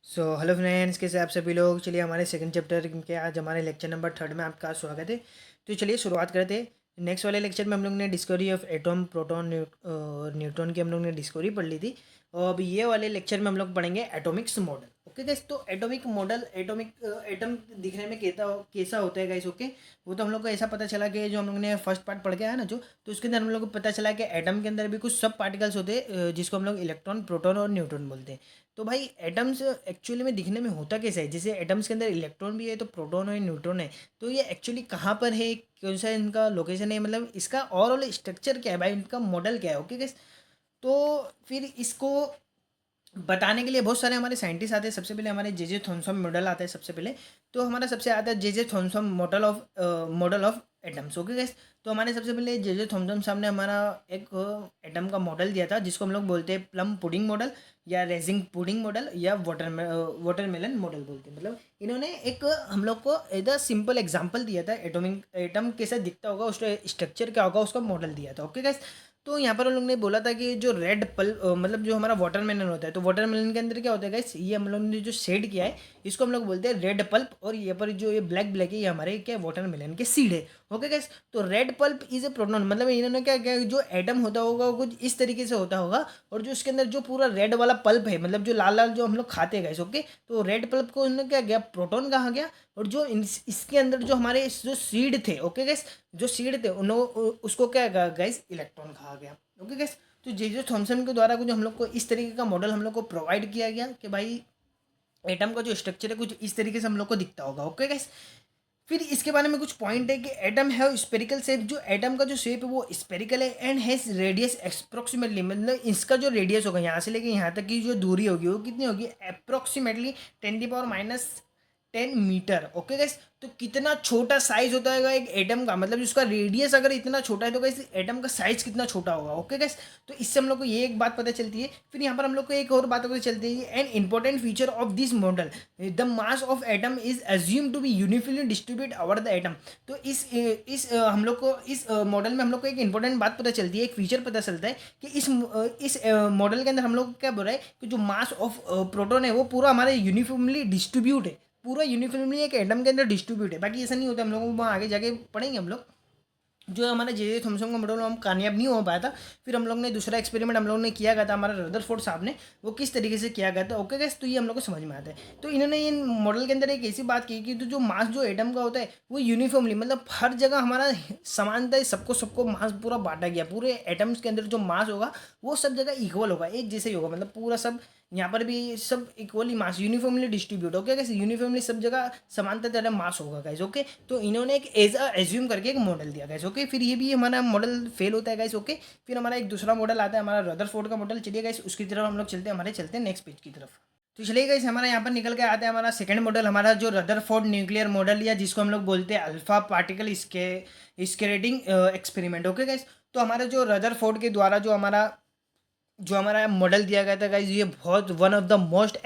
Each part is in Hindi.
हेलो फ्रेंड्स, कैसे आप सभी लोग। चलिए हमारे सेकंड चैप्टर के आज हमारे लेक्चर नंबर 3 में आपका स्वागत है। तो चलिए शुरुआत करते हैं। नेक्स्ट वाले लेक्चर में हम लोग ने डिस्कवरी ऑफ एटॉम, प्रोटॉन और न्यूट्रॉन की हम लोग ने डिस्कवरी पढ़ ली थी। और अब ये वाले लेक्चर में हम लोग पढ़ेंगे एटॉमिक्स मॉडल। ओके गाइस, तो एटॉमिक मॉडल, एटॉमिक एटम दिखने में कैसा होता है गाइस। ओके, वो तो हम लोग को ऐसा पता चला कि जो हम लोग ने फर्स्ट पार्ट पढ़ के आया ना, जो तो उसके अंदर हम लोग को पता चला कि एटम के अंदर भी कुछ सब पार्टिकल्स होते हैं, जिसको हम लोग इलेक्ट्रॉन, प्रोटॉन और न्यूट्रॉन बोलते हैं। तो भाई एटम्स एक्चुअली में दिखने में होता कैसा है। जैसे एटम्स के अंदर इलेक्ट्रॉन भी है, तो प्रोटॉन है, न्यूट्रॉन है। तो ये एक्चुअली कहाँ पर है, कौन सा इनका लोकेशन है, मतलब इसका ओवरऑल स्ट्रक्चर क्या है भाई, इनका मॉडल क्या है। ओके गैस, तो फिर इसको बताने के लिए बहुत सारे हमारे साइंटिस्ट आते हैं। सबसे पहले हमारे जे जे थॉमसन मॉडल आता है सबसे पहले। तो हमारा सबसे आता है J J Thomson model of atoms. Okay guys, तो हमारे सबसे पहले जे जे थॉमसन साहब ने हमारा एक एटम का मॉडल दिया था, जिसको हम लोग बोलते हैं प्लम पुडिंग मॉडल, या रेजिंग पुडिंग मॉडल, या वाटरमेलन मॉडल बोलते हैं। मतलब इन्होंने एक हम लोग को एक सिंपल एग्जांपल दिया था, एटॉमिक एटम कैसा दिखता होगा, उसका स्ट्रक्चर क्या होगा, उसका मॉडल दिया था। ओके गैस, तो यहाँ पर हम लोग ने बोला था कि जो रेड पल मतलब जो हमारा वाटरमेलन होता है, तो वाटरमेलन के अंदर क्या होता है गाइस, ये हम लोग ने जो शेड किया है, इसको हम लोग बोलते हैं रेड पल्प। और ये पर जो ये ब्लैक ब्लैक है, ये हमारे क्या वाटरमेलन के सीड है। ओके गाइस, तो red pulp is a proton, मतलब इन्होंने क्या क्या जो एटम होता होगा वो कुछ इस तरीके से होता होगा। और जो उसके अंदर जो पूरा रेड वाला पल्प है, मतलब जो लाल लाल जो हम लोग खाते हैं गाइस। ओके, तो रेड पल्प को उन्होंने क्या गया, प्रोटॉन कहा गया। और जो इसके अंदर जो हमारे जो सीड थे, ओके गाइस, जो सीड थे उन्हों उसको क्या कहा गाइस, इलेक्ट्रॉन कहा गया। ओके गाइस, तो जे जे थॉमसन के द्वारा कुछ हम लोग को इस तरीके का मॉडल हम लोग को प्रोवाइड किया गया कि भाई एटम का जो स्ट्रक्चर है कुछ इस तरीके से हम लोग को दिखता होगा। ओके गाइस, फिर इसके बारे में कुछ पॉइंट है कि एटम है स्पेरिकल शेप। जो एटम का जो शेप है वो स्पेरिकल है एंड हैज रेडियस अप्रोक्सीमेटली, मतलब इसका जो रेडियस होगा यहाँ से लेके यहाँ तक की जो दूरी होगी वो कितनी होगी, अप्रोक्सीमेटली 10⁻⁻10 मीटर। ओके गाइस, तो कितना छोटा साइज होता है एक एटम का, मतलब उसका रेडियस अगर इतना छोटा है तो गाइस एटम का साइज कितना छोटा होगा। ओके गाइस, तो इससे हम लोग को ये एक बात पता चलती है। फिर यहाँ पर हम लोग को एक और बात पता चलती है, an important feature of this model, the mass of atom is assume to be uniformly distribute over the atom. तो हम लोग को इस मॉडल में हम लोग को एक इंपॉर्टेंट बात पता चलती है, एक फीचर पता चलता है कि इस मॉडल के अंदर हम लोग क्या बोल रहा है कि जो मास ऑफ प्रोटॉन है वो पूरा हमारे यूनिफॉर्मली डिस्ट्रीब्यूट है, पूरा यूनिफॉर्मली एक एटम के अंदर डिस्ट्रीब्यूट है। बाकी ऐसा नहीं होता, हम लोगों को वहाँ आगे जाके पढ़ेंगे हम लोग। जो हमारा जे जे थॉमसन का मॉडल हम कामयाब नहीं हो पाया था। फिर हम लोग ने दूसरा एक्सपेरिमेंट हम लोग ने किया गया था, हमारा रदरफोर्ड साहब ने, वो किस तरीके से किया गया था। ओके गैस, तो ये हम लोग को समझ में आता है। तो इन्होंने ये मॉडल के अंदर एक ऐसी बात की कि तो जो मास जो एटम का होता है वो यूनिफॉर्मली, मतलब हर जगह हमारा समानता है, सबको सबको मास पूरा बांटा गया। पूरे एटम्स के अंदर जो मास होगा वो सब जगह इक्वल होगा, एक जैसे ही होगा, मतलब पूरा सब यहाँ पर भी सब इक्वली मास यूनिफॉर्मली डिस्ट्रीब्यूट हो गया। कैसे यूनिफॉर्मली सब जगह समानता तरह मास होगा गाइस। ओके, तो इन्होंने एक एज्यूम करके एक मॉडल दिया गाइस। ओके, फिर ये भी हमारा मॉडल फेल होता है गाइस। ओके, फिर हमारा एक दूसरा मॉडल आता है, हमारा रदरफोर्ड का मॉडल। चलिए गाइस उसकी तरफ हम लोग चलते हैं नेक्स्ट पेज की तरफ। तो चलिए गाइस, हमारा यहाँ पर निकल के आता है हमारा सेकंड मॉडल, हमारा जो रदरफोर्ड न्यूक्लियर मॉडल, या जिसको हम लोग बोलते हैं alpha particle scattering experiment. Okay guys, तो हमारा जो रदरफोर्ड के द्वारा जो हमारा मॉडल दिया गया था गाइज, ये बहुत one of the most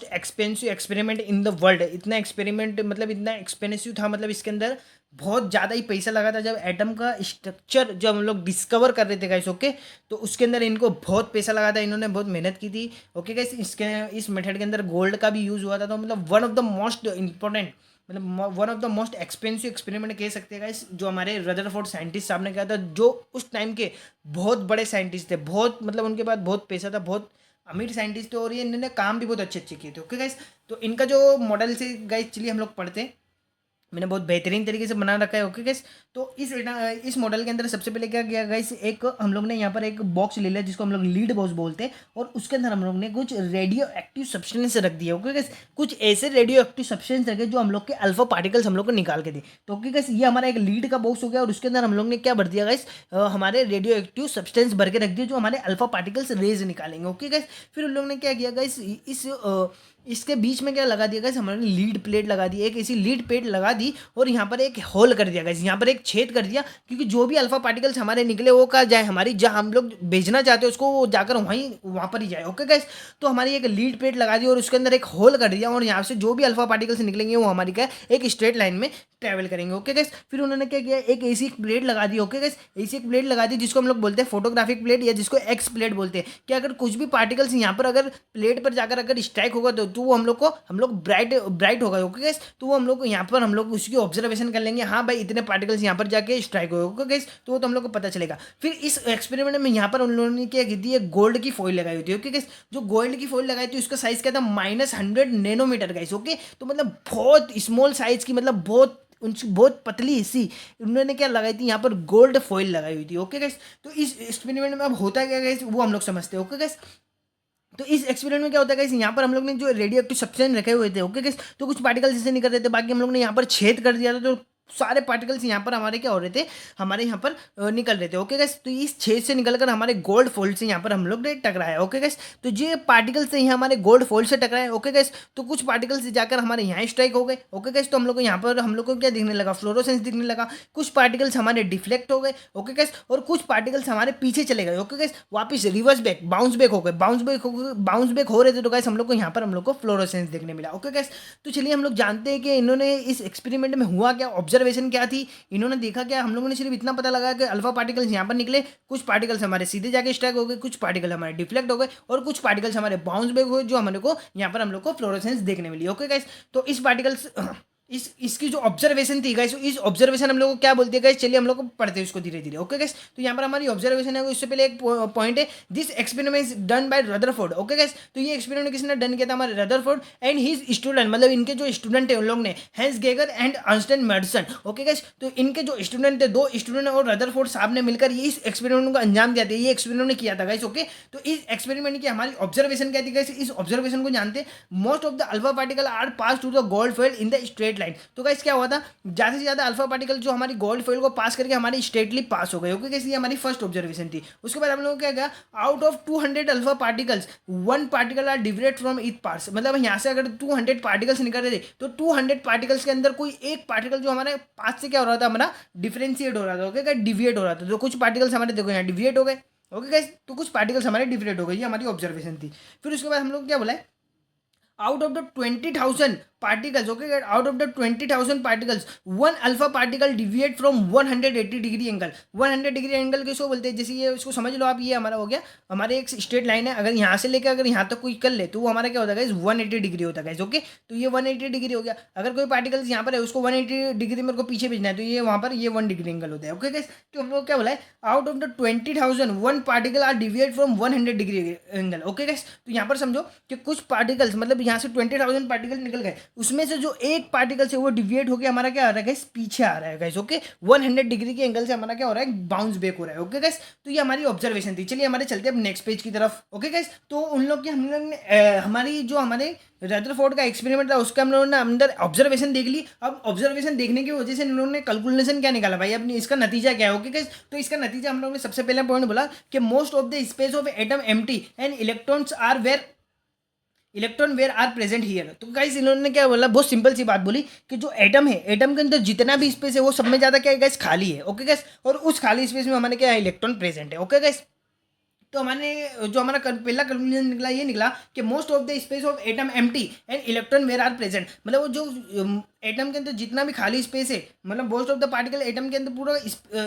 expensive experiment in the world. इतना एक्सपेरिमेंट मतलब इतना एक्सपेंसिव था, मतलब इसके अंदर बहुत ज़्यादा ही पैसा लगा था। जब एटम का स्ट्रक्चर जब हम लोग डिस्कवर कर रहे थे गाइस, ओके, तो उसके अंदर इनको बहुत पैसा लगा था, इन्होंने बहुत मेहनत की थी। ओके गाइस, इस मेथड के अंदर गोल्ड का भी यूज़ हुआ था। तो मतलब one of the most important, मतलब one of the most expensive experiment कह सकते हैं गाइस, जो हमारे रदरफोर्ड साइंटिस्ट साहब ने किया था, जो उस टाइम के बहुत बड़े साइंटिस्ट थे, बहुत मतलब उनके पास बहुत पैसा था, बहुत अमीर साइंटिस्ट थे, और ये इन्होंने काम भी बहुत अच्छे अच्छे किए थे। ओके गाइस, तो इनका जो मॉडल से गाइस चलिए हम लोग पढ़ते हैं। मैंने बहुत बेहतरीन तरीके से बना रखा है। ओके गाइस, तो इस मॉडल के अंदर सबसे पहले क्या किया गाइस, एक हम लोग ने यहाँ पर एक बॉक्स ले लिया जिसको हम लोग लीड बॉक्स बोलते हैं, और उसके अंदर हम लोग ने कुछ रेडियो एक्टिव सब्सटेंस रख दिया। ओके गाइस, कुछ ऐसे रेडियो एक्टिव सब्सटेंस रखे जो हम लोग के अल्फा पार्टिकल्स हम लोग को निकाल के दे। तो ओके गाइस, ये हमारा एक लीड का बॉक्स हो गया, और उसके अंदर हम लोग ने क्या भर दिया गाइस, हमारे रेडियो एक्टिव सब्सटेंस भर के रख दिए जो हमारे अल्फा पार्टिकल्स रेज निकालेंगे। ओके गाइस, फिर उन लोग ने क्या किया गाइस, इसके बीच में क्या लगा दिया गया, हमारे लीड प्लेट लगा दी, एक ऐसी लीड प्लेट लगा दी और यहाँ पर एक होल कर दिया गया, यहाँ पर एक छेद कर दिया, क्योंकि जो भी अल्फा पार्टिकल्स हमारे निकले वो कहाँ जाए, हमारी जहाँ हम लोग भेजना चाहते हैं उसको वो जाकर वहाँ पर ही जाए। ओके गाइस, तो हमारी एक लीड प्लेट लगा दी और उसके अंदर एक होल कर दिया और यहाँ से जो भी अल्फा पार्टिकल्स निकलेंगे वो हमारी क्या एक स्ट्रेट लाइन में ट्रैवल करेंगे। ओके गाइस, फिर उन्होंने क्या किया, एक ऐसी प्लेट लगा दी। ओके गाइस, ऐसी एक प्लेट लगा दी जिसको हम लोग बोलते हैं फोटोग्राफिक प्लेट या जिसको एक्स प्लेट बोलते हैं, कि अगर कुछ भी पार्टिकल्स यहाँ पर अगर प्लेट पर जाकर अगर स्ट्राइक होगा तो वो हम लोग ब्राइट ब्राइट होगा। ओके गाइस, तो वो हम लोग यहाँ पर हम लोग उसकी ऑब्जर्वेशन कर लेंगे, हाँ भाई इतने पार्टिकल्स यहाँ पर जाके स्ट्राइक होगा। ओके गाइस, तो वो तो हम लोग को पता चलेगा। फिर इस एक्सपेरिमेंट में यहाँ पर उन लोगों ने क्या की थी, एक गोल्ड की फॉइल लगाई होती है। ओके गाइस, जो गोल्ड की फॉइल लगाई थी उसका साइज क्या था, -100 नैनोमीटर गाइस। ओके, तो मतलब बहुत स्मॉल साइज की, मतलब बहुत पतली सी उन्होंने क्या लगाई थी, यहाँ पर गोल्ड फॉइल लगाई हुई थी। ओके गाइस, तो इस एक्सपेरिमेंट में अब होता क्या गाइस वो हम लोग समझते हैं। ओके गाइस, तो इस एक्सपेरिमेंट में क्या होता है गाइस, यहाँ पर हम लोग ने जो रेडियो एक्टिव सब्सटेंस रखे हुए थे, ओके गाइस, तो कुछ पार्टिकल्स इसे निकल रहे थे, बाकी हम लोग ने यहाँ पर छेद कर दिया था, तो सारे पार्टिकल्स यहाँ पर हमारे क्या हो रहे थे, हमारे यहाँ पर निकल रहे थे। ओके गाइस, तो इस छेद से निकलकर हमारे गोल्ड फोल्ड से यहाँ पर हम लोग ने टकराया। ओके गाइस, तो ये पार्टिकल्स यहाँ हमारे गोल्ड फोल्ड से टकराए। ओके गाइस, तो कुछ पार्टिकल्स जाकर हमारे यहाँ स्ट्राइक हो गए। ओके गाइस, तो हम लोग को यहाँ पर हम लोग को क्या दिखने लगा, फ्लोरोसेंस दिखने लगा। कुछ पार्टिकल्स हमारे डिफ्लेक्ट हो गए। ओके गाइस, और कुछ पार्टिकल्स हमारे पीछे चले गए। ओके गाइस, वापस रिवर्स बैक बाउंस बैक हो गए, बाउंस बैक हो रहे थे, तो गाइस हम लोग को यहाँ पर हम लोग को फ्लोरोसेंस देखने मिला। ओके गाइस, तो चलिए हम लोग जानते हैं कि इन्होंने इस एक्सपेरिमेंट में हुआ क्या, ऑब्जर्वेशन क्या थी, इन्होंने देखा क्या। हम लोगों ने सिर्फ इतना पता लगा कि अल्फा पार्टिकल्स यहाँ पर निकले, कुछ पार्टिकल्स हमारे सीधे जाके स्ट्राइक हो गए, कुछ पार्टिकल हमारे डिफ्लेक्ट हो गए और कुछ पार्टिकल्स हमारे बाउंस बैक हुए, जो हमारे को यहाँ पर हम लोग को फ्लोरोसेंस देखने मिली। ओके गाइस, तो इस पार्टिकल्स इसकी जो ऑब्जर्वेशन थी गाइस, इस ऑब्जर्वेशन हम लोग को क्या बोलते हैं गाइस, चलिए हम लोग को पढ़ते हैं उसको धीरे धीरे। ओके गाइस, तो यहाँ पर हमारी ऑब्जर्वेशन है, उससे पहले एक पॉइंट है, this experiment is done by Rutherford. Okay guys, तो ये एक्सपेरिमेंट किसने डन किया था, हमारे रदरफोर्ड एंड हिज स्टूडेंट, मतलब इनके जो स्टूडेंट है उन लोग ने, Hans Geiger and Ernest Marsden. Okay guys, तो इनके जो स्टूडेंट थे, दो स्टूडेंट और रदरफोर्ड साहब ने मिलकर ये इस एक्सपेरिमेंट को अंजाम दिया था, ये एक्सपेरिमेंट ने किया था गाइस। ओके, तो इस एक्सपेरिमेंट की हमारी ऑब्जर्वेशन क्या थी गाइस, इस ऑब्जर्वेशन को जानते हैं, most of the alpha particle are pass to the gold foil in the straight line. तो गाइस क्या हुआ था, ज़्यादा से ज़्यादा अल्फा पार्टिकल जो हमारी गोल्ड फॉइल को पास करके हमारी स्ट्रेटली पास हो गए। ओके गाइस, ये हमारी फर्स्ट ऑब्जर्वेशन थी। उसके बाद हम लोग क्या गया, out of 200 alpha particles 1 particle are deviate from each parts, मतलब यहाँ से अगर 200 पार्टिकल्स निकल रहे थे तो 200 पार्टिकल्स के अंदर कोई एक पार्टिकल जो हमारे पास से क्या हो रहा था, हमारा डिफरेंशिएट हो रहा था। ओके, डिविएट हो रहा था, तो कुछ पार्टिकल्स हमारे देखो यहाँ डिविएट हो गए। ओके गाइस, तो कुछ पार्टिकल्स हमारे डिविएट हो गए, ये हमारी ऑब्जर्वेशन थी। फिर उसके बाद हम लोग क्या बोला है, out of the 20,000 particles, okay, out of the 20,000 particles, one alpha particle deviate from 180 degree angle. 100 degree angle किसको बोलते हैं, जैसे ये इसको समझ लो आप, ये हमारा हो गया, हमारे एक स्ट्रेट लाइन है, अगर यहाँ से लेकर अगर यहाँ तक कोई कर ले तो वो हमारा क्या होता है, 180 डिग्री होता है। ओके, तो ये 180 डिग्री हो गया। अगर कोई पार्टिकल्स यहाँ पर है उसको 180 डिग्री मेरे को पीछे भेजना है, तो ये वहाँ पर ये 1 डिग्री एंगल होता है। ओके गाइस, तो हम लोग क्या बोला है, out of the 20,000 one particle are deviate from 100 degree angle. Okay guys, तो यहाँ पर समझो कि कुछ पार्टिकल्स, मतलब यहाँ से 20,000 पार्टिकल निकल गए, उसमें से जो एक पार्टिकल से वो डिविएट होकर हमारा क्या आ रहा है गाइस, पीछे आ रहा है गाइस। ओके, 100 डिग्री के एंगल से हमारा क्या हो रहा है, बाउंस बैक हो रहा है। ओके गाइस, तो ये हमारी ऑब्जर्वेशन थी। चलिए हमारे चलते हैं अब नेक्स्ट पेज की तरफ। ओके गाइस, तो उन लोग की हम लोग ने हमारी जो हमारे रदरफोर्ड का एक्सपेरिमेंट था उसका हम लोगों ने अंदर ऑब्जर्वेशन देख ली। अब ऑब्जर्वेशन देखने की वजह से इन लोगों ने कैलकुलेशन क्या निकाला भाई, अपनी इसका नतीजा क्या है। ओके गाइस, तो इसका नतीजा हम लोगों ने सबसे पहला पॉइंट बोला कि most of the space of atom empty and electron where are present here. तो गाइस इन्होंने क्या बोला, बहुत सिंपल सी बात बोली कि जो एटम है, एटम के अंदर जितना भी स्पेस है वो सब में ज़्यादा क्या है गाइस, खाली है। ओके गाइस, और उस खाली स्पेस में हमारे क्या है, इलेक्ट्रॉन प्रेजेंट है। ओके गाइस, तो हमारे जो हमारा पहला कंक्लूजन निकला, ये निकला कि most of the space of atom empty and electron where are प्रेजेंट, मतलब वो जो एटम के अंदर जितना भी खाली स्पेस है, मतलब most of the particle atom के अंदर पूरा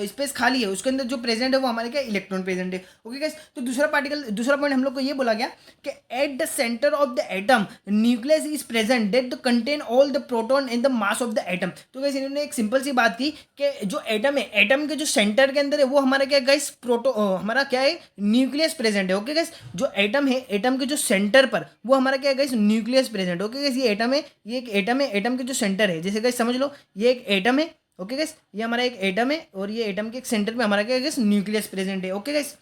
स्पेस खाली है, उसके अंदर जो प्रेजेंट है वो हमारे क्या, इलेक्ट्रॉन प्रेजेंट है। ओके गाइस, तो दूसरा पॉइंट हम लोग को ये बोला गया कि at the centre of the atom nucleus is present that contain all the proton in the mass of the atom. तो गाइस इन्होंने एक सिंपल सी बात की कि जो एटम है, एटम के जो सेंटर के अंदर है वो हमारा क्या गाइस, हमारा क्या है, न्यूक्लियस प्रेजेंट है। ओके गाइस, जो एटम है, एटम के जो सेंटर पर वो हमारा क्या है guys, nucleus present. Okay guys, ये एटम है, ये एक एटम है, एटम के जो सेंटर है, जैसे गाइस समझ लो ये एक एटम है। ओके गाइस, ये हमारा एक एटम है और ये एटम के एक सेंटर में हमारा क्या है गाइस, न्यूक्लियस प्रेजेंट है। ओके गाइस,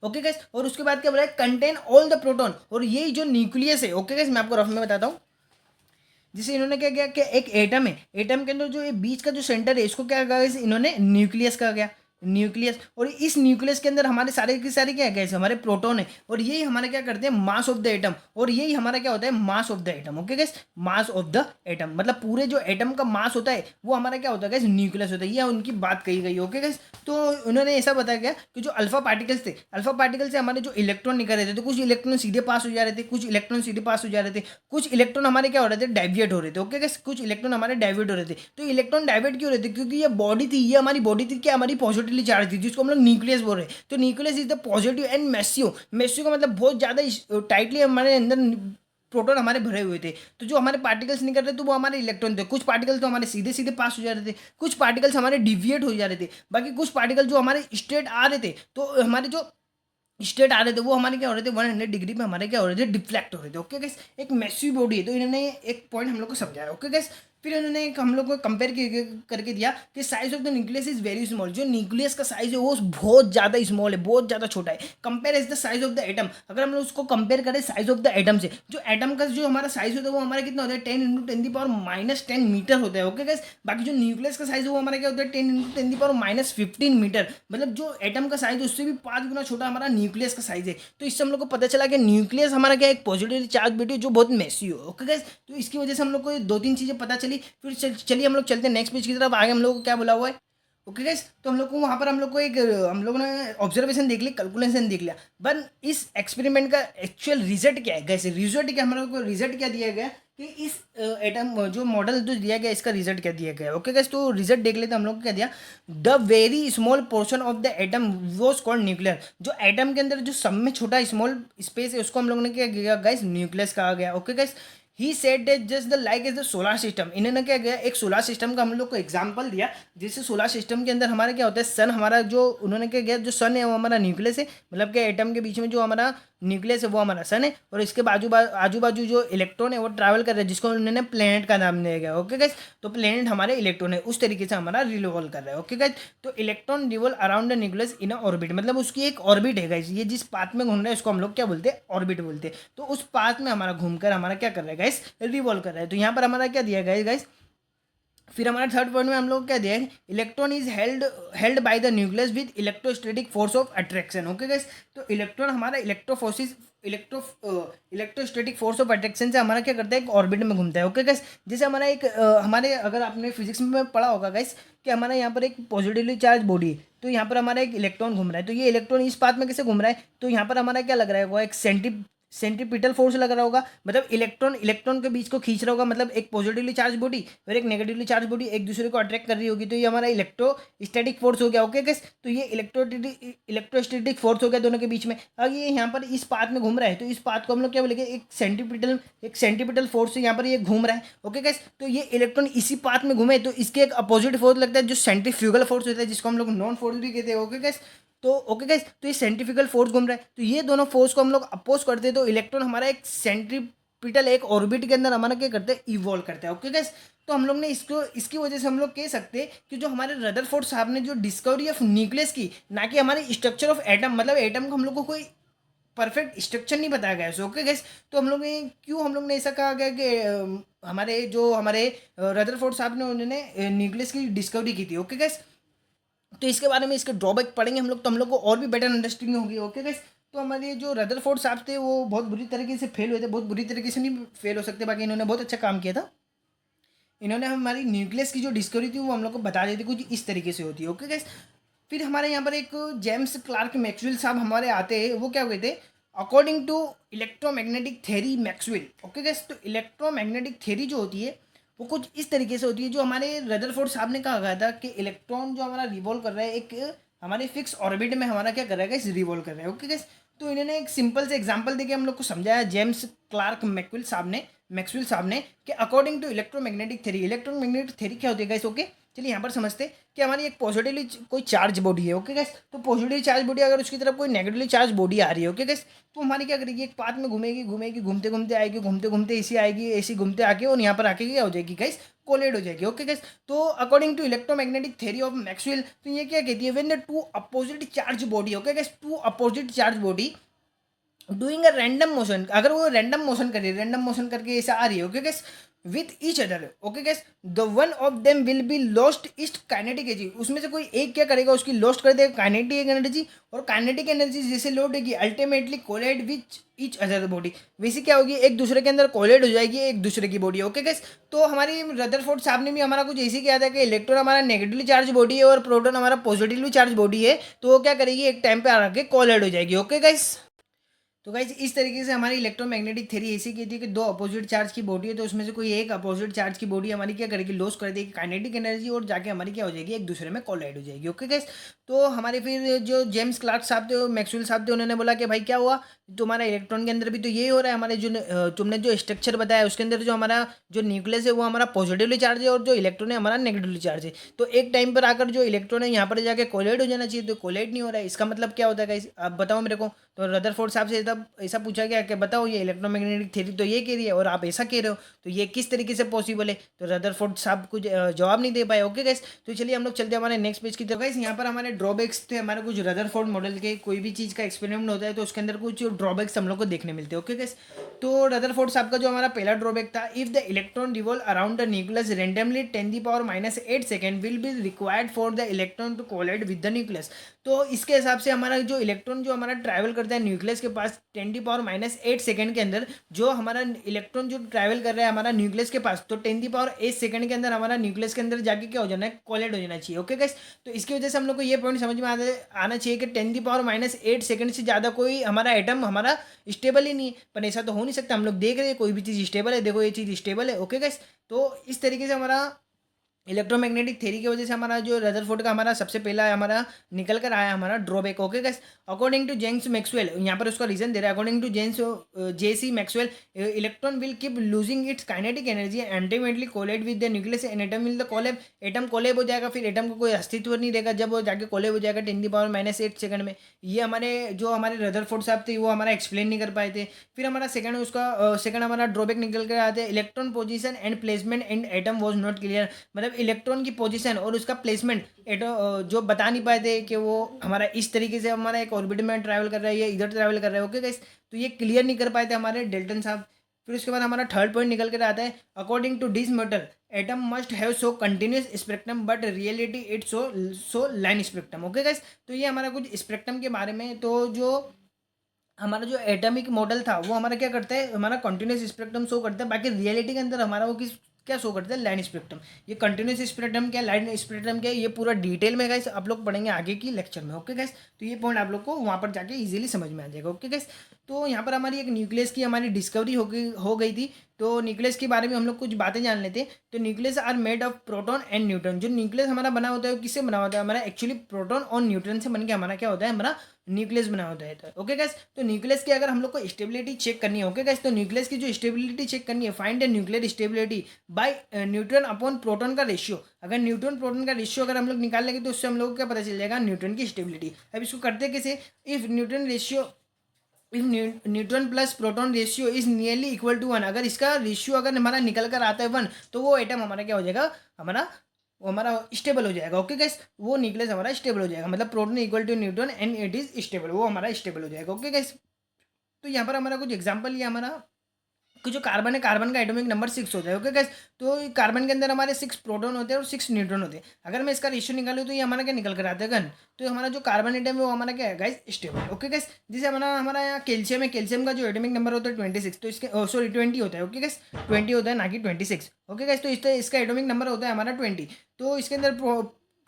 ओके गाइस, और उसके बाद क्या बोला है, कंटेन ऑल द प्रोटॉन, और ये जो न्यूक्लियस है, ओके गाइस मैं आपको रफ में बताता हूँ। जिसे इन्होंने क्या किया कि एक एटम है, एटम के अंदर जो ये बीच का जो सेंटर है इसको क्या कहा गाइस, इन्होंने न्यूक्लियस कहा गया। न्यूक्लियस, और इस न्यूक्लियस के अंदर हमारे सारे के सारे क्या है गैस, हमारे प्रोटॉन है, और यही हमारा क्या करते हैं मास ऑफ द एटम, और यही हमारा क्या होता है mass of the atom. Okay gas, mass of the atom मतलब पूरे जो एटम का मास होता है वो हमारा क्या होता है गैस, न्यूक्लियस होता है। ये उनकी बात कही गई। ओके गैस, तो उन्होंने ऐसा बताया गया कि जो अल्फा पार्टिकल्स थे, अल्फा पार्टिकल से हमारे जो इलेक्ट्रॉन निकल रहे थे, तो कुछ इलेक्ट्रॉन सीधे पास हो जा रहे थे, कुछ इलेक्ट्रॉन सीधे पास हो जा रहे थे, कुछ इलेक्ट्रॉन हमारे क्या हो रहे थे, डाइविएट हो रहे थे। ओके गैस, कुछ इलेक्ट्रॉन हमारे डाइविएट हो रहे थे। तो इलेक्ट्रॉन डाइविएट क्यों हो रहे थे, क्योंकि ये बॉडी थी, ये हमारी बॉडी थी क्या, हमारी पॉजिटिवली चार्ज थी, जिसको हम लोग न्यूक्लियस बोल रहे हैं। तो nucleus is the positive and massive, massive का मतलब बहुत ज़्यादा टाइटली हमारे अंदर प्रोटॉन हमारे भरे हुए थे। तो जो हमारे पार्टिकल्स निकल रहे थे वो हमारे इलेक्ट्रॉन थे। कुछ पार्टिकल्स तो हमारे सीधे सीधे पास हो जा रहे थे, कुछ पार्टिकल्स हमारे डिविएट हो जा रहे थे, बाकी कुछ पार्टिकल जो हमारे स्ट्रेट आ रहे थे, तो हमारे जो स्टेट आ रहे थे वो हमारे क्या हो रहे थे 100 डिग्री में हमारे क्या हो रहे थे, डिफ्लेक्ट हो रहे थे। ओके गैस, एक मैसिव बॉडी है। तो इन्होंने एक पॉइंट हम लोग को समझाया। ओके गैस, फिर इन्होंने एक हम लोग को कंपेयर करके दिया कि size of the nucleus is very small. जो न्यूक्लियस का साइज है वो बहुत ज़्यादा स्मॉल है, बहुत ज़्यादा छोटा है। Compare is the size of the atom. अगर हम लोग उसको कंपेयर करें साइज ऑफ द एटम से, जो एटम का जो हमारा साइज होता है वो हमारा कितना होता है 10 × 10⁻⁻10 मीटर होता है। ओके गैस, बाकी जो न्यूक्लियस का साइज है वो हमारा क्या होता है 10 × 10⁻⁻15 मीटर, मतलब जो एटम का साइज है उससे भी 5 गुना छोटा हमारा न्यूक्लियस का साइज है। तो इससे हम लोग को पता चला कि न्यूक्लियस हमारा क्या एक पॉजिटिवली चार्ज बॉडी जो बहुत मैसी हो। ओके गाइस, तो इसकी वजह से हम लोग को दो तीन चीज़ें पता चली। फिर चलिए हम लोग चलते हैं नेक्स्ट पेज की तरफ। आगे हम लोग को क्या बोला हुआ है। ओके गाइस, तो हम लोग को वहाँ पर हम लोग को एक हम लोगों ने ऑब्जर्वेशन देख ली, कैलकुलेशन देख लिया, बट इस एक्सपेरिमेंट का एक्चुअल रिजल्ट क्या है गाइस, रिजल्ट क्या, हम लोग को रिजल्ट क्या दिया गया कि इस एटम जो मॉडल जो दिया गया इसका रिजल्ट क्या दिया गया। ओके गाइस, तो रिजल्ट देख लेते हैं हम लोग को क्या दिया। The very small portion of the atom was called nuclear. जो एटम के अंदर जो सब में छोटा स्मॉल स्पेस है उसको हम लोगों ने क्या किया गाइस, न्यूक्लियस कहा गया। Okay guys, he said that just the like is the solar system. इन्होंने क्या किया, एक सोलर सिस्टम का हम लोग को एग्जांपल दिया, जैसे सोलर सिस्टम के अंदर हमारा क्या होता है सन, हमारा जो उन्होंने क्या किया, जो सन है वो हमारा न्यूक्लियस है, मतलब कि एटम के बीच में जो हमारा न्यूक्लियस है वो हमारा सन है, और इसके आजू बाजू जो इलेक्ट्रॉन है वो ट्रैवल कर रहे हैं, जिसको उन्होंने प्लेनेट का नाम दिया गया। ओके गाइस, तो प्लेनेट हमारे इलेक्ट्रॉन है, उस तरीके से हमारा रिवॉल्व कर रहा है। ओके गाइस, तो electron revolve around the nucleus in orbit, मतलब उसकी एक ऑर्बिट है गाइस, ये जिस पाथ में घूम रहा है उसको हम लोग क्या बोलते हैं, ऑर्बिट बोलते हैं। तो उस पाथ में हमारा घूमकर हमारा क्या कर रहा है गाइस, रिवॉल्व कर रहा है। तो यहाँ पर हमारा क्या दिया गया गाइस। फिर हमारा थर्ड पॉइंट में हम लोग क्या दिया है, electron is held by the nucleus with electrostatic force of attraction. Okay guys, तो इलेक्ट्रॉन हमारा इलेक्ट्रोस्टैटिक फोर्स ऑफ अट्रैक्शन से हमारा क्या करता है, एक ऑर्बिट में घूमता है। ओके गाइस, जैसे हमारा एक हमारे अगर आपने फिजिक्स में पढ़ा होगा गाइस कि हमारा यहाँ पर एक पॉजिटिवली चार्ज बॉडी है, तो यहाँ पर हमारा एक इलेक्ट्रॉन घूम रहा है, तो ये इलेक्ट्रॉन इस पाथ में कैसे घूम रहा है, तो यहाँ पर हमारा क्या लग रहा है, वो एक सेंट्रीपिटल फोर्स लग रहा होगा, मतलब इलेक्ट्रॉन इलेक्ट्रॉन के बीच को खींच रहा होगा, मतलब एक पॉजिटिवली चार्ज बॉडी और एक नेगेटिवली चार्ज बॉडी एक दूसरे को अट्रैक्ट कर रही होगी, तो ये हमारा इलेक्ट्रोस्टैटिक फोर्स हो गया। ओके गाइस, तो ये इलेक्ट्रोस्टैटिक फोर्स हो गया दोनों के बीच में। अब ये यहाँ पर इस पाथ में घूम रहा है, तो इस पाथ को हम लोग क्या बोलेंगे, एक सेंट्रीपिटल फोर्स से यहाँ पर ये घूम रहा है। ओके गाइस, तो ये इलेक्ट्रॉन इसी पाथ में घूमे तो इसके एक अपोजिट फोर्स लगता है जो सेंट्रीफ्यूगल फोर्स होता है, जिसको हम लोग नॉन फोर्स भी कहते हैं। ओके गाइस, तो ओके गाइस, तो ये सेंट्रीफ्यूगल फोर्स घूम रहा है, तो ये दोनों फोर्स को हम लोग अपोज करते हैं, तो इलेक्ट्रॉन हमारा एक सेंट्रीपिटल एक ऑर्बिट के अंदर हमारा क्या करते हैं, इवॉल्व करता है। ओके गाइस, तो हम लोग ने इसको इसकी वजह से हम लोग कह सकते हैं कि जो हमारे रदरफोर्ड साहब ने जो डिस्कवरी ऑफ न्यूक्लियस की, ना कि हमारे स्ट्रक्चर ऑफ एटम, मतलब एटम को हम लोग को कोई परफेक्ट स्ट्रक्चर नहीं बताया गया है। ओके गाइस, तो हम लोग ने क्यों हम लोग ने ऐसा कहा गया कि हमारे रदरफोर्ड साहब ने उन्होंने न्यूक्लियस की डिस्कवरी की थी। ओके गाइस, तो इसके बारे में इसके ड्रॉबैक पढ़ेंगे हम लोग, तो हम लोग को और भी बेटर अंडरस्टैंडिंग होगी। ओके गाइस, तो हमारे जो रदरफोर्ड साहब थे वो बहुत बुरी तरीके से फेल हुए थे, बहुत बुरी तरीके से नहीं फेल हो सकते, बाकी इन्होंने बहुत अच्छा काम किया था। इन्होंने हमारी न्यूक्लियस की जो डिस्कवरी थी वो हम लोग को बता दी थी, कुछ इस तरीके से होती है। ओके गाइस, फिर हमारे यहाँ पर एक जेम्स क्लार्क मैक्सवेल साहब हमारे आते हैं, वो क्या हुए थे, according to electromagnetic theory Maxwell. Okay guys, तो इलेक्ट्रोमैग्नेटिक थेरी जो होती है वो कुछ इस तरीके से होती है, जो हमारे रदरफोर्ड साहब ने कहा गया था कि इलेक्ट्रॉन जो हमारा रिवॉल्व कर रहा है एक हमारे फिक्स ऑर्बिट में हमारा क्या कर रहा है, रिवॉल्व कर रहा है। ओके गाइस, तो इन्होंने एक सिंपल से एग्जांपल देके हम लोग को समझाया, जेम्स क्लार्क मैक्सवेल साहब ने कि अकॉर्डिंग टू इलेक्ट्रोमैग्नेटिक थेरी क्या होती है गाइस। ओके, चलिए यहाँ पर समझते हैं कि हमारी एक पॉजिटिवली कोई चार्ज बॉडी है। ओके गाइस, तो पॉजिटिवली चार्ज बॉडी अगर उसकी तरफ कोई नेगेटिवली चार्ज बॉडी आ रही है, ओके गाइस, तो हमारी क्या करेगी, एक पाथ में घूमेगी घूमते घूमते आएगी, घूमते घूमते ऐसी आएगी, ऐसी घूमते आके और यहाँ पर आके क्या हो जाएगी गाइस, कोलेड हो जाएगी। ओके गाइस, तो according to electromagnetic theory of Maxwell, तो ये क्या कहती है, when the two opposite charge body, okay guys, two opposite charge body doing a random motion, अगर वो रैंडम मोशन कर रही है, रैंडम मोशन करके ऐसा आ रही है, okay guys, with each other. Okay gas, the one of them will be lost east kinetic energy, उसमें से कोई एक क्या करेगा, उसकी लॉस्ट कर देगा काइनेटिक एनर्जी, और काइनेटिक एनर्जी जैसे लौट होगी ultimately collide with each other body, वैसे क्या होगी, एक दूसरे के अंदर कोलाइड हो जाएगी एक दूसरे की बॉडी। ओके गैस, तो हमारी रदरफोर्ड साहब ने भी हमारा कुछ ऐसे किया था कि इलेक्ट्रॉन हमारा नेगेटिवली चार्ज बॉडी है और प्रोटॉन हमारा पॉजिटिवली चार्ज बॉडी है, तो वो क्या करेगी, एक टाइम पे आके कोलाइड हो जाएगी। ओके गैस, तो गाइज इस तरीके से हमारी इलेक्ट्रोमैग्नेटिक थ्योरी ऐसी की थी कि दो अपोजिट चार्ज की बॉडी है, तो उसमें से कोई एक अपोजिट चार्ज की बॉडी हमारी क्या करेगी, लॉस कर देगी काइनेटिक एनर्जी, और जाके हमारी क्या हो जाएगी, एक दूसरे में कोलाइड हो जाएगी। ओके गाइज, तो हमारे फिर जो जेम्स क्लार्क साहब थे, मैक्सवेल साहब थे, उन्होंने बोला कि भाई क्या हुआ, तुम्हारा इलेक्ट्रॉन के अंदर भी तो यही हो रहा है, हमारे जो तुमने जो स्ट्रक्चर बताया उसके अंदर जो हमारा जो न्यूक्लियस है वो हमारा पॉजिटिवली चार्ज है और जो इलेक्ट्रॉन है हमारा नेगेटिवली चार्ज है, तो एक टाइम पर आकर जो इलेक्ट्रॉन है यहाँ पर जाके कोलाइड हो जाना चाहिए, तो कोलाइड नहीं हो रहा है, इसका मतलब क्या होता है गाइस, आप बताओ मेरे को। तो रदरफोर्ड साहब से तब ऐसा पूछा गया कि बताओ ये इलेक्ट्रोमैग्नेटिक थ्योरी तो ये कह रही है और आप ऐसा कह रहे हो, तो ये किस तरीके से पॉसिबल है, तो रदरफोर्ड साहब कुछ जवाब नहीं दे पाए। ओके गाइस, तो चलिए हम लोग चलते हैं हमारे नेक्स्ट पेज की तरफ। गाइस यहाँ पर हमारे ड्रॉबैक्स थे हमारे कुछ रदरफोर्ड मॉडल के, कोई भी चीज़ का एक्सपेरिमेंट होता है तो उसके अंदर कुछ ड्रॉबैक्स हम लोग को देखने मिलते हैं। ओके गाइस, तो रदरफोर्ड साहब का जो हमारा पहला ड्रॉबैक था, if the electron revolve around the nucleus randomly 10⁻⁸ second will be required for the electron to collide with the nucleus. तो इसके हिसाब से हमारा जो इलेक्ट्रॉन जो हमारा ट्रैवल करता है न्यूक्लियस के पास 10⁻⁸ सेकंड के अंदर, जो हमारा इलेक्ट्रॉन जो ट्रैवल कर रहा है हमारा न्यूक्लियस के पास, तो 10⁻8 सेकंड के अंदर हमारा न्यूक्लियस के अंदर जाके क्या हो जाना है, कोलाइड हो जाना चाहिए। ओके गाइस, तो इसकी वजह से हम लोग को ये पॉइंट समझ में आना चाहिए कि 10⁻⁸ सेकंड से ज़्यादा कोई हमारा एटम हमारा स्टेबल ही नहीं है, पर ऐसा तो हो नहीं सकता, हम लोग देख रहे हैं कोई भी चीज़ स्टेबल है, देखो ये चीज़ स्टेबल है। ओके गाइस, तो इस तरीके से हमारा इलेक्ट्रोमैग्नेटिक थ्योरी की वजह से हमारा जो रदरफोर्ड का हमारा सबसे पहला हमारा निकल कर आया हमारा drawback. Okay guys, according to James Maxwell, यहाँ पर उसका रीजन दे रहा है, according to James J.C. Maxwell, electron will keep losing its kinetic energy ultimately collide with the nucleus and atom will the collapse, atom collapse हो जाएगा, फिर एटम का कोई अस्तित्व नहीं रहेगा जब वो जाके कोलैब हो जाएगा 10⁻⁸ सेकंड में। ये हमारे जो हमारे रदरफोर्ड साहब थे वो हमारा एक्सप्लेन नहीं कर पाए थे। फिर हमारा सेकंड उसका सेकंड हमारा ड्रॉबैक निकल कर आते हैं, electron position and placement and atom was not clear, मतलब इलेक्ट्रॉन की पोजीशन और उसका प्लेसमेंट जो बता नहीं पाए थे कि वो हमारा इस तरीके से हमारा एक ऑर्बिट में ट्रैवल कर रहा है या इधर ट्रैवल कर रहा है। ओके गाइस, तो ये क्लियर नहीं कर पाए थे हमारे डेल्टन साहब। फिर उसके बाद हमारा थर्ड पॉइंट निकल कर आता है, according to this metal atom must have show continuous spectrum but reality it show line spectrum. Okay guys, तो ये हमारा कुछ स्पेक्ट्रम के बारे में, तो जो हमारा जो एटॉमिक मॉडल था वो हमारा क्या करता है, हमारा कंटिन्यूस स्पेक्ट्रम शो करता है, बाकी रियलिटी के अंदर हमारा वो किस क्या शो करता है, लाइन स्पेक्ट्रम। ये कंटिन्यूस स्पेक्ट्रम क्या, लाइन स्पेक्ट्रम क्या, ये पूरा डिटेल में गाइस आप लोग पढ़ेंगे आगे की लेक्चर में। ओके गाइस, तो ये पॉइंट आप लोग को वहाँ पर जाके इजीली समझ में आ जाएगा। ओके गाइस, तो यहाँ पर हमारी एक न्यूक्लियस की हमारी डिस्कवरी हो गई थी, तो न्यूक्लियस के बारे में हम लोग कुछ बातें जान लेते हैं। तो nucleus are made of proton and neutron, जो न्यूक्लियस हमारा बना होता है वो किससे बना होता है, हमारा एक्चुअली प्रोटॉन और न्यूट्रॉन से बन के हमारा क्या होता है, हमारा न्यूक्लियस बना होता है। ओके गाइस, तो न्यूक्लियस की अगर हम लोग को स्टेबिलिटी चेक करनी है, ओके गाइस, तो न्यूक्लियस की जो स्टेबिलिटी चेक करनी है, find the nuclear stability by neutron upon proton का रेशियो। अगर न्यूट्रॉन प्रोटॉन का रेशियो अगर हम लोग निकाल लेंगे तो उससे हम लोग को क्या पता चल जाएगा, न्यूट्रॉन की स्टेबिलिटी। अब इसको करते कैसे, if neutron ratio if neutron plus proton ratio is nearly equal to 1, अगर इसका रेशियो अगर हमारा निकल कर आता है 1, तो वो एटम हमारा क्या हो जाएगा, हमारा स्टेबल हो जाएगा। ओके गाइस, वो न्यूक्लियस हमारा स्टेबल हो जाएगा, मतलब proton equal to neutron and it is stable, वो हमारा स्टेबल हो जाएगा। ओके गाइस, तो यहाँ पर हमारा कुछ एग्जांपल ये हमारा कि जो कार्बन है, कार्बन का एटॉमिक नंबर 6 होता है। ओके गाइस, तो कार्बन के अंदर हमारे 6 प्रोटॉन होते हैं और 6 न्यूट्रॉन होते हैं। अगर मैं इसका रेशियो निकालूँ तो ये हमारा क्या निकल कर आता है गन, तो हमारा जो कार्बन एटम है वो हमारा क्या है गाइस, स्टेबल। ओके गाइस, जैसे हमारा यहाँ कैल्शियम है, कैल्शियम का जो एटॉमिक नंबर होता है 26, तो इसके सॉरी 20 होता है। ओके गाइस, 20 होता है ना कि 26। ओके गाइस, तो इसका एटॉमिक नंबर होता है हमारा 20, तो इसके अंदर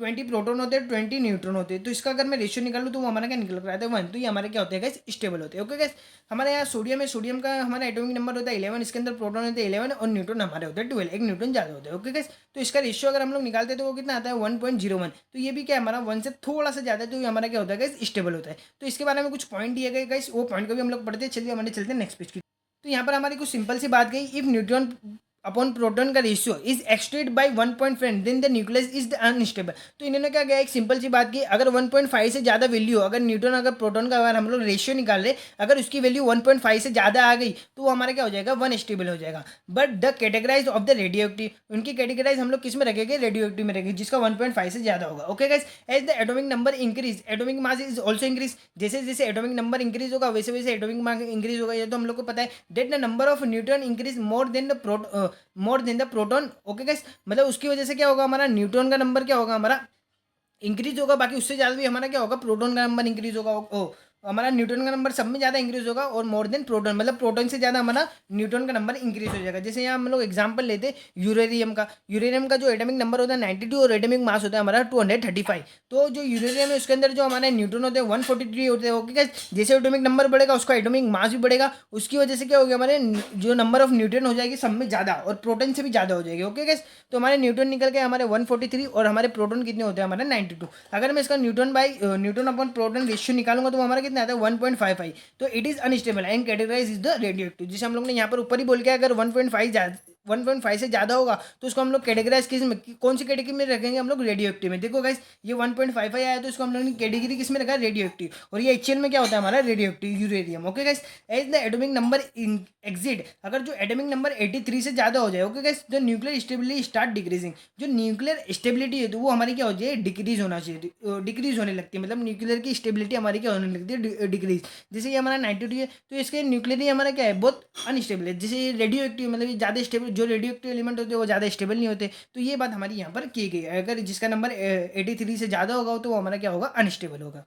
20 प्रोटॉन होते हैं, 20 न्यूट्रॉन होते हैं, तो इसका अगर मैं रेशियो निकालूँ तो वो हमारा क्या निकल कर आता है 1, तो ये हमारे क्या होते हैं गाइस, स्टेबल होते हैं। ओके गाइस, हमारे यहाँ सोडियम है, सोडियम का हमारा एटॉमिक नंबर होता है 11, इसके अंदर प्रोटॉन होते हैं 11 और न्यूट्रॉन हमारे होते हैं 12, एक न्यूट्रॉन ज़्यादा होते हैं। ओके गाइस, तो इसका रेशियो अगर हम लोग निकालते हैं तो वो कितना आता है 1.01, तो ये भी क्या है हमारा 1 से थोड़ा सा ज़्यादा है, तो ये हमारा क्या होता है गाइस, स्टेबल होता है। तो इसके बारे में कुछ पॉइंट दिए गए गाइस, वो पॉइंट को भी हम लोग पढ़ते हैं। चलिए हमारे चलते हैं नेक्स्ट पेज की। तो यहाँ पर हमारी कुछ सिंपल सी बात गई, इफ न्यूट्रॉन अपॉन प्रोटॉन का ratio is exceeded by 1.5 then the nucleus is unstable. तो इन्होंने क्या किया, एक सिंपल सी बात की, अगर 1.5 से ज़्यादा वैल्यू, अगर न्यूट्रॉन अगर प्रोटॉन का अगर हम लोग रेशियो निकाल रहे, अगर उसकी वैल्यू 1.5 से ज़्यादा आ गई तो वो हमारा क्या हो जाएगा, 1 स्टेबल हो जाएगा। But the categorise of the radioactive, उनकी कैटेगराइज हम लोग किस में रखेंगे, रेडियो एक्टिव में रखेंगे, जिसका 1.5 से ज़्यादा होगा। Okay guys, as the atomic number increase atomic mass is also increase, जैसे जैसे एटॉमिक नंबर इंक्रीज होगा वैसे वैसे एटॉमिक मास इंक्रीज होगा, ये तो हम लोग को पता है। That the number of neutron increase more than the more than the proton. Okay guys, मतलब उसकी वजह से क्या होगा, हमारा न्यूट्रॉन का नंबर क्या होगा, हमारा इंक्रीज होगा। बाकी उससे ज़्यादा भी हमारा क्या होगा, प्रोटॉन का नंबर इंक्रीज होगा। ओ, हमारा न्यूट्रॉन का नंबर सब में ज़्यादा इंक्रीज होगा, और मोर देन प्रोटॉन, मतलब प्रोटॉन से ज़्यादा हमारा न्यूट्रॉन का नंबर इंक्रीज हो जाएगा। जैसे यहाँ हम लोग एग्जांपल लेते हैं यूरेनियम का जो एटॉमिक नंबर होता है 92 और एटॉमिक मास होता है हमारा 235। तो जो यूरेनियम है उसके अंदर जो हमारे न्यूट्रॉन होते हैं 143 होते हैं। ओके गाइस, जैसे एटॉमिक नंबर बढ़ेगा उसका एटॉमिक मास भी बढ़ेगा, उसकी वजह से क्या हो गया, हमारे जो नंबर ऑफ न्यूट्रॉन हो जाएगी सब में ज़्यादा, और प्रोटॉन से भी ज़्यादा हो जाएगी। ओके गाइस, तो हमारे न्यूट्रॉन निकल के हमारे 143, और हमारे प्रोटॉन कितने होते हैं, हमारे 92। अगर मैं इसका न्यूटन अपॉन प्रोटॉन रेशियो निकालूंगा तो हमारा कितना आता है 1.55। तो it is unstable and categorise is the radioactive. जैसे हम लोग ने यहाँ पर ऊपर ही बोल के, अगर 1.5 से ज़्यादा होगा तो उसको हम लोग कैटेगराइज किस में, कौन सी कैटेगरी में रखेंगे हम लोग, रेडियो एक्टिव में। देखो गाइस, ये 1.55 आया तो इसको हम लोग ने कैटेगरी किस में रखा, रेडियो एक्टिव। और ये एक्चुअल में क्या होता है, हमारा radioactive uranium. Okay guys, as the atomic number exceed, अगर जो एटॉमिक नंबर 83 से ज़्यादा हो जाए, okay guys, the nuclear stability start decreasing. जो न्यूक्लियर स्टेबिलिटी है तो वो हमारी क्या हो जाए, डिक्रीज होना चाहिए, डिक्रीज होने लगती है। मतलब न्यूक्लियर की स्टेबिलिटी हमारी क्या होने लगती है, डिक्रीज। जैसे ये हमारा 92 है तो इसके न्यूक्लियर ही हमारा क्या है, बहुत अनस्टेबल है। जैसे रेडियो एक्टिव, मतलब ज़्यादा स्टेबल, जो रेडियो एक्टिव एलिमेंट होते हैं वो ज़्यादा स्टेबल नहीं होते। तो ये बात हमारी यहाँ पर की गई है, अगर जिसका नंबर 83 से ज़्यादा होगा तो वो हमारा क्या होगा, अनस्टेबल होगा।